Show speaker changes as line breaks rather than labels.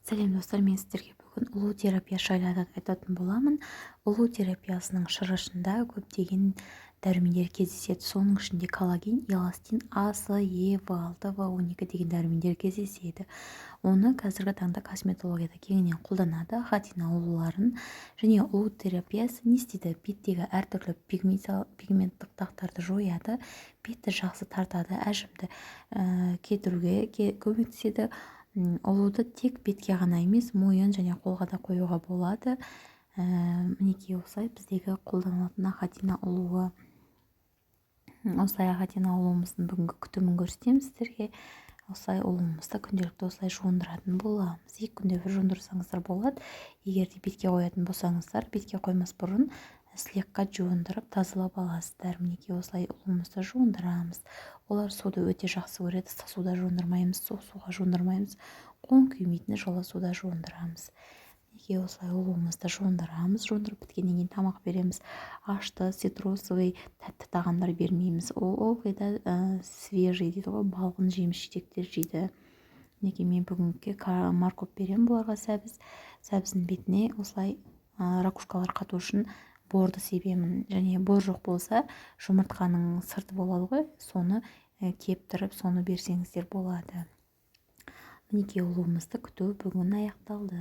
Сәлем достар, мен сіздерге бүгін ұлу терапия жайлы айтатын боламын. Ұлу терапиясының шырышында көптеген дәрумендер кездеседі. Соның ішінде коллаген, эластин, А, С, Е, В6, В12 деген дәрумендер кездеседі. Оны қазіргі таңда косметологияда кеңінен қолданады. Хатина ұлуларын және ұлу терапиясы не істейді? Беттегі әртүрлі пигменттік дақтарды жояды, бетті жақсы тартады, әжімді кетіруге көмектеседі. Ұлуды тек бетке ғана емес, мойын және қолға да қоюға болады. Мінекей осылай біздегі қолданылатын ахатина ұлуы. Осылай ахатина ұлуымыздың бүгінгі күтімін көрсетемін сіздерге. Осылай ұлуымызды күнделікті осылай жуындыратын боламыз. 2 күнде бір жуындырсаңыздар болады. Егер де бетке қоятын болсаңыздар, бетке қоймас бұрын слегка жуындырып тазалап аласыздар. Мінекей осылай ұлуымызды жуындырамыз. Олар суды өте жақсы көреді. Ыстық суда жуындырмаймыз, суық суға жуындырмаймыз. Қоң күймейтін жылы суда жуындырамыз. Мінекей осылай ұлуымызды жуындырамыз. Жуындырып біткеннен кейін тамақ береміз. Ашты, цитрусовый, тәтті тағамдар бермейміз. Ол қайда свежий дейді ғой, балғын жеміс жидектер жейді. Мінекей мен бүгінгі морковь беремін бұларға, сәбіздің бетіне осылай ракушкалар қату үшін борды себемін. Және бор жоқ болса, жұмыртқаның сырты болады ғой, соны кептіріп, соны берсеңіздер болады. Мінекей ұлуымызды күту бүгін аяқталды.